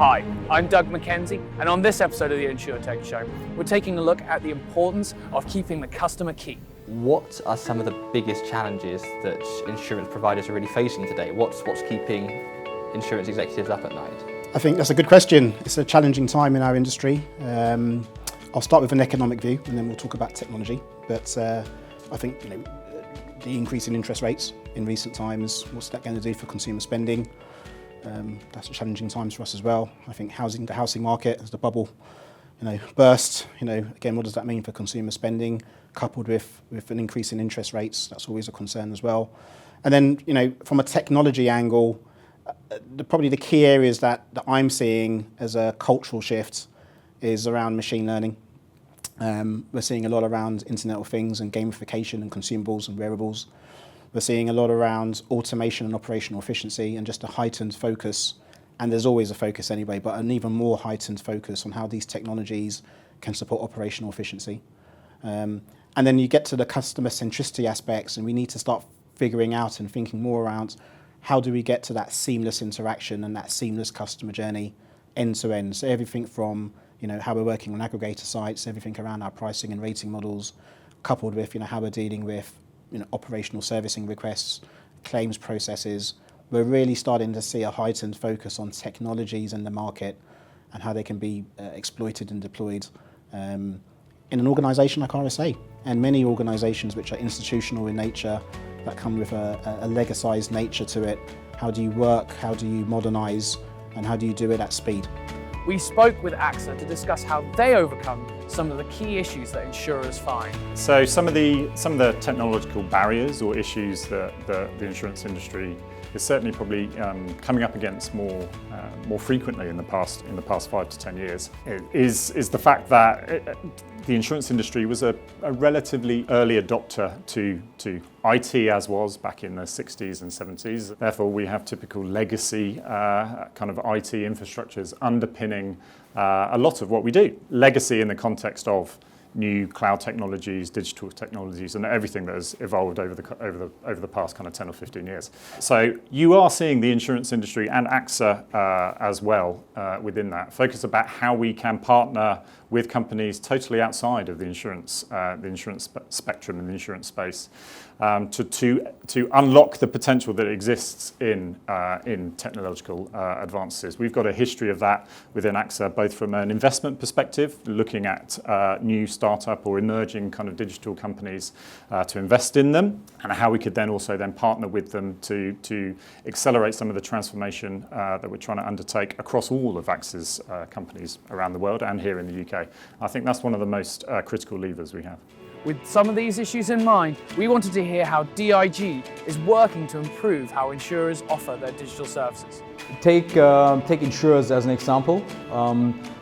Hi, I'm Doug McKenzie, and on this episode of the Insurtech Show, we're taking a look at the importance of keeping the customer key. What are some of the biggest challenges that insurance providers are really facing today? What's keeping insurance executives up at night? I think that's a good question. It's a challenging time in our industry. I'll start with an economic view and then we'll talk about technology. But I think the increase in interest rates in recent times, what's that going to do for consumer spending? That's a challenging times for us as well. I think the housing market, as the bubble burst, again, what does that mean for consumer spending? Coupled with an increase in interest rates, that's always a concern as well. And then, from a technology angle, probably the key areas that I'm seeing as a cultural shift is around machine learning. We're seeing a lot around Internet of Things and gamification and consumables and wearables. We're seeing a lot around automation and operational efficiency and just a heightened focus, and there's always a focus anyway, but an even more heightened focus on how these technologies can support operational efficiency. And then you get to the customer centricity aspects, and we need to start figuring out and thinking more around how do we get to that seamless interaction and that seamless customer journey end to end. So everything from how we're working on aggregator sites, everything around our pricing and rating models, coupled with how we're dealing with operational servicing requests, claims processes. We're really starting to see a heightened focus on technologies in the market and how they can be exploited and deployed in an organisation like RSA, and many organisations which are institutional in nature that come with a legacised nature to it. How do you work? How do you modernise? And how do you do it at speed? We spoke with AXA to discuss how they overcome some of the key issues that insurers find. So some of the technological barriers or issues that the insurance industry is certainly probably coming up against more frequently in the past 5 to 10 years is the fact that the insurance industry was a relatively early adopter to IT, as was back in the 60s and 70s. Therefore, we have typical legacy kind of IT infrastructures underpinning a lot of what we do. Legacy in the context of new cloud technologies, digital technologies, and everything that has evolved over the past kind of 10 or 15 years. So you are seeing the insurance industry and AXA as well within that focus about how we can partner with companies totally outside of the insurance spectrum and the insurance space to unlock the potential that exists in technological advances. We've got a history of that within AXA, both from an investment perspective, looking at new startup or emerging kind of digital companies to invest in them, and how we could then also partner with them to accelerate some of the transformation that we're trying to undertake across all of AXA's companies around the world and here in the UK. I think that's one of the most critical levers we have. With some of these issues in mind, we wanted to hear how DIG is working to improve how insurers offer their digital services. Take insurers as an example.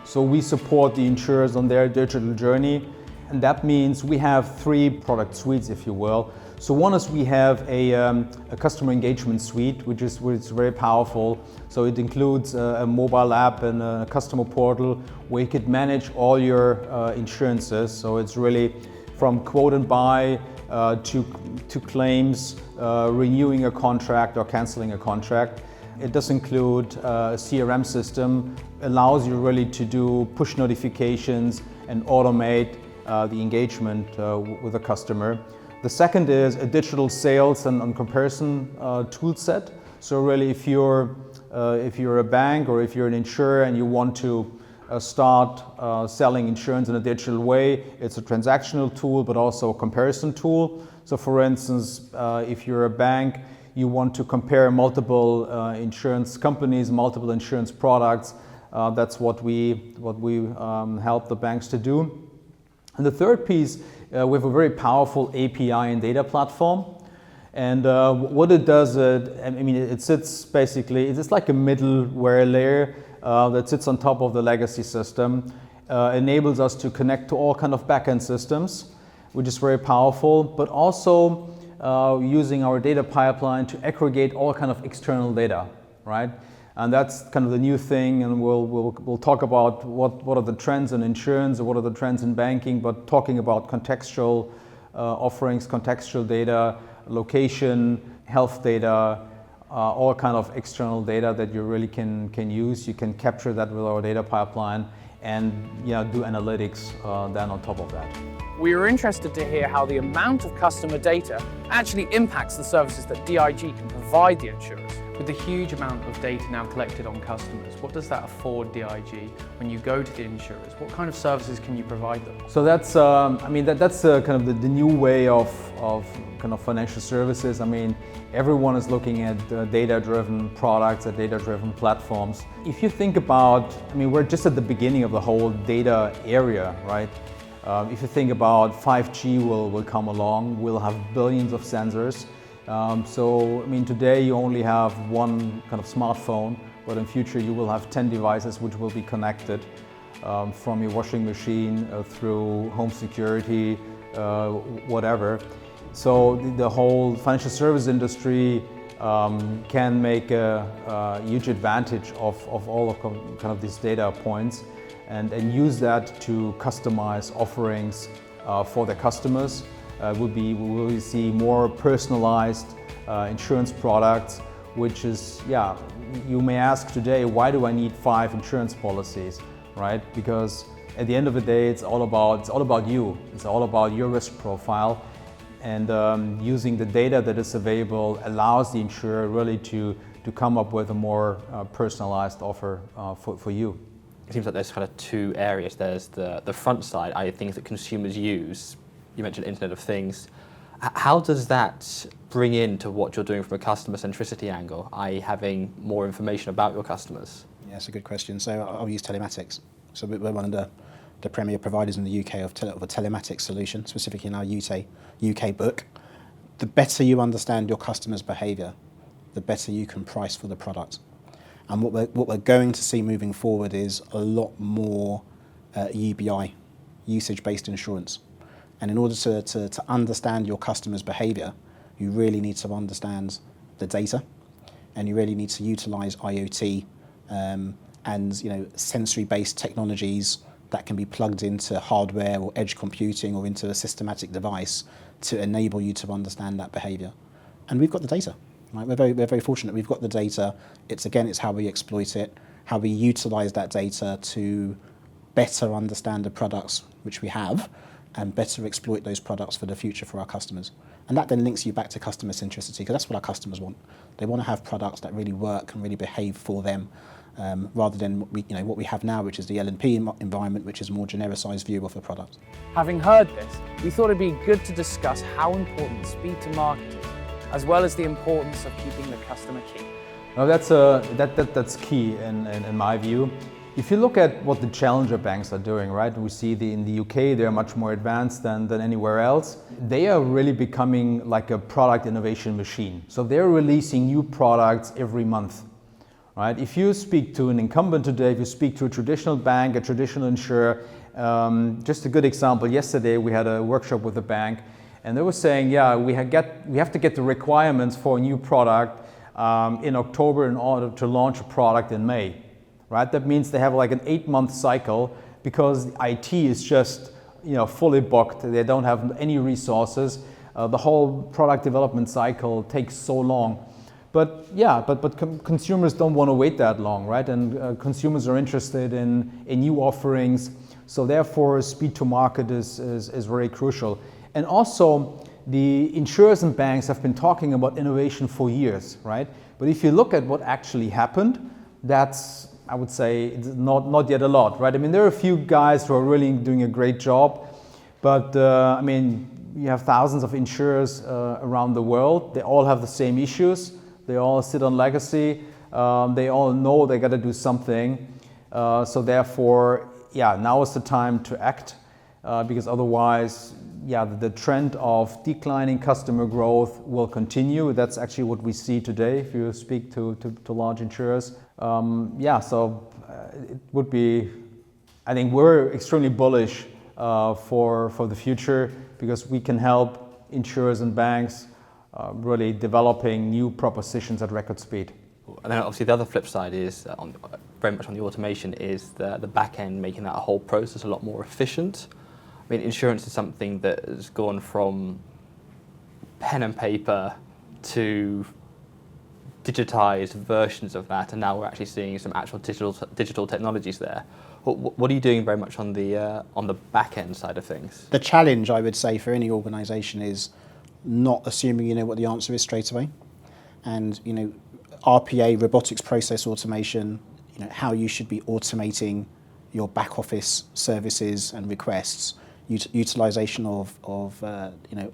So we support the insurers on their digital journey, and that means we have 3 product suites, if you will. So one is we have a customer engagement suite, which is very powerful. So it includes a mobile app and a customer portal where you could manage all your insurances. So it's really from quote and buy to claims, renewing a contract or cancelling a contract. It does include a CRM system, allows you really to do push notifications and automate the engagement with a customer. The second is a digital sales and comparison tool set. So really, if you're a bank or if you're an insurer and you want to start selling insurance in a digital way, it's a transactional tool, but also a comparison tool. So for instance, if you're a bank, you want to compare multiple insurance companies, multiple insurance products, that's what we help the banks to do. And the third piece, we have a very powerful API and data platform. And what it does, it sits basically, it's like a middleware layer that sits on top of the legacy system, enables us to connect to all kind of backend systems, which is very powerful, but also using our data pipeline to aggregate all kind of external data, right? And that's kind of the new thing, and we'll talk about what are the trends in insurance and what are the trends in banking, but talking about contextual offerings, contextual data, location, health data, all kind of external data that you really can use. You can capture that with our data pipeline and do analytics then on top of that. We were interested to hear how the amount of customer data actually impacts the services that DIG can provide the insurers. With the huge amount of data now collected on customers, what does that afford DIG when you go to the insurers? What kind of services can you provide them? So that's, that's kind of the new way of kind of financial services. I mean, everyone is looking at data-driven products, at data-driven platforms. If you think about, we're just at the beginning of the whole data area, right? If you think about 5G will come along, we'll have billions of sensors. Today you only have one kind of smartphone, but in future you will have 10 devices which will be connected from your washing machine through home security, whatever. So the whole financial service industry can make a huge advantage of all of kind of these data points and use that to customize offerings for their customers. We will see more personalized insurance products, which is, you may ask today, why do I need 5 insurance policies, right? Because at the end of the day, it's all about you. It's all about your risk profile, and using the data that is available allows the insurer really to come up with a more personalized offer for you. It seems like there's kind of 2 areas. There's the front side, i.e. things that consumers use. You mentioned Internet of Things. How does that bring into what you're doing from a customer centricity angle, i.e. having more information about your customers? Yeah, that's a good question. So I'll use telematics. So we're one of the premier providers in the UK of a telematics solution, specifically in our UK book. The better you understand your customer's behaviour, the better you can price for the product. And what we're going to see moving forward is a lot more UBI, usage-based insurance. And in order to understand your customer's behaviour, you really need to understand the data, and you really need to utilise IoT and sensory-based technologies that can be plugged into hardware or edge computing or into a systematic device to enable you to understand that behaviour. And we've got the data. Right? We're very fortunate. We've got the data. It's how we exploit it, how we utilise that data to better understand the products which we have, and better exploit those products for the future for our customers. And that then links you back to customer centricity, because that's what our customers want. They want to have products that really work and really behave for them, rather than what we have now, which is the L&P environment, which is a more genericized view of the product. Having heard this, we thought it'd be good to discuss how important speed to market is, as well as the importance of keeping the customer key. Now that's key in my view. If you look at what the challenger banks are doing, right? We see in the UK they're much more advanced than anywhere else. They are really becoming like a product innovation machine. So they're releasing new products every month, right? If you speak to an incumbent today, if you speak to a traditional bank, a traditional insurer, just a good example, yesterday we had a workshop with a bank, and they were saying, we have to get the requirements for a new product in October in order to launch a product in May. Right? That means they have like an 8-month cycle, because IT is just fully booked. They don't have any resources. The whole product development cycle takes so long. But consumers don't want to wait that long, right? And consumers are interested in new offerings. So therefore, speed to market is very crucial. And also, the insurers and banks have been talking about innovation for years, right? But if you look at what actually happened, that's, I would say, it's not yet a lot, right? There are a few guys who are really doing a great job, but you have thousands of insurers around the world. They all have the same issues. They all sit on legacy. They all know they got to do something. So therefore, now is the time to act, because otherwise, the trend of declining customer growth will continue. That's actually what we see today if you speak to large insurers. It would be, I think we're extremely bullish for the future, because we can help insurers and banks really developing new propositions at record speed. And then obviously the other flip side is, very much on the automation, is the back end, making that whole process a lot more efficient. Insurance is something that has gone from pen and paper to digitized versions of that, and now we're actually seeing some actual digital technologies there. What are you doing very much on the back end side of things? The challenge, I would say, for any organisation is not assuming you know what the answer is straight away. And, you know, RPA, robotics process automation, you know, how you should be automating your back office services and requests, utilisation of you know,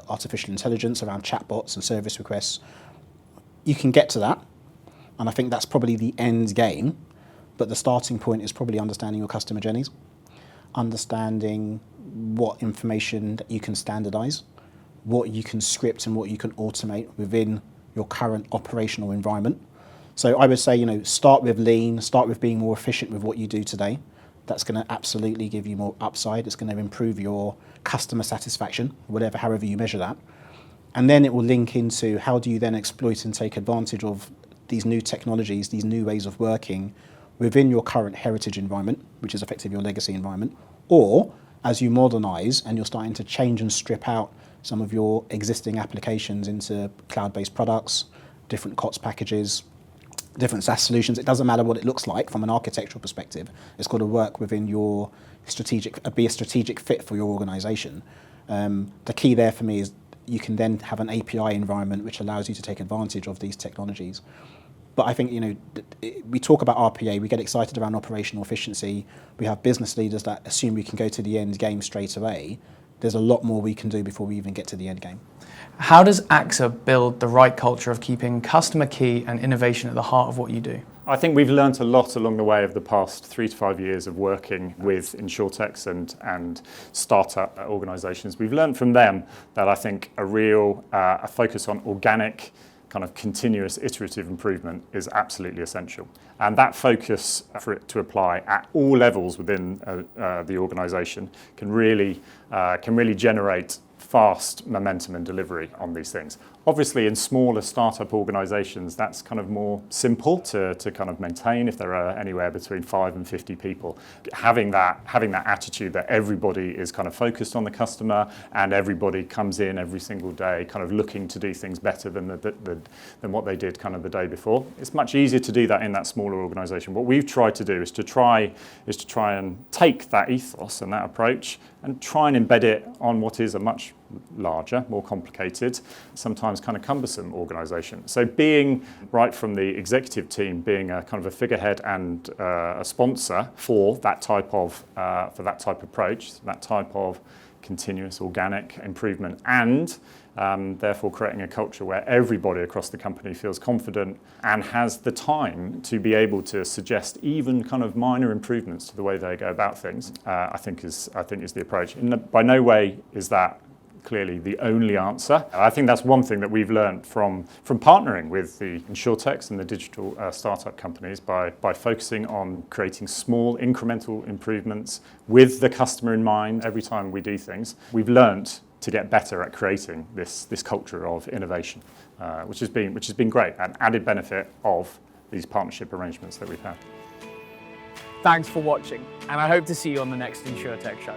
artificial intelligence around chatbots and service requests. You can get to that, and I think that's probably the end game, but the starting point is probably understanding your customer journeys, understanding what information that you can standardise, what you can script and what you can automate within your current operational environment. So I would say, you know, start with lean, start with being more efficient with what you do today. That's going to absolutely give you more upside. It's going to improve your customer satisfaction, however you measure that. And then it will link into how do you then exploit and take advantage of these new technologies, these new ways of working within your current heritage environment, which is effectively your legacy environment, or as you modernise and you're starting to change and strip out some of your existing applications into cloud-based products, different COTS packages, different SaaS solutions. It doesn't matter what it looks like from an architectural perspective. It's got to work within your be a strategic fit for your organisation. The key there for me is you can then have an API environment which allows you to take advantage of these technologies. But I think, you know, we talk about RPA, we get excited around operational efficiency. We have business leaders that assume we can go to the end game straight away. There's a lot more we can do before we even get to the end game. How does AXA build the right culture of keeping customer key and innovation at the heart of what you do? I think we've learnt a lot along the way of the past 3 to 5 years of working with Insurtechs and startup organisations. We've learned from them that I think a focus on organic, kind of continuous iterative improvement is absolutely essential. And that focus for it to apply at all levels within the organisation can really generate fast momentum and delivery on these things. Obviously, in smaller startup organisations, that's kind of more simple to kind of maintain if there are anywhere between 5 and 50 people. Having that attitude that everybody is kind of focused on the customer and everybody comes in every single day kind of looking to do things better than what they did kind of the day before. It's much easier to do that in that smaller organisation. What we've tried to do is to try and take that ethos and that approach and try and embed it on what is a much larger, more complicated, sometimes kind of cumbersome organisation. So being right from the executive team, being a kind of a figurehead and a sponsor for that type of approach, that type of continuous organic improvement, and therefore creating a culture where everybody across the company feels confident and has the time to be able to suggest even kind of minor improvements to the way they go about things. I think is the approach. By no way is that clearly the only answer. I think that's one thing that we've learned from partnering with the Insurtechs and the digital startup companies by focusing on creating small incremental improvements with the customer in mind every time we do things. We've learned to get better at creating this culture of innovation, which has been great, an added benefit of these partnership arrangements that we've had. Thanks for watching, and I hope to see you on the next Insurtech Show.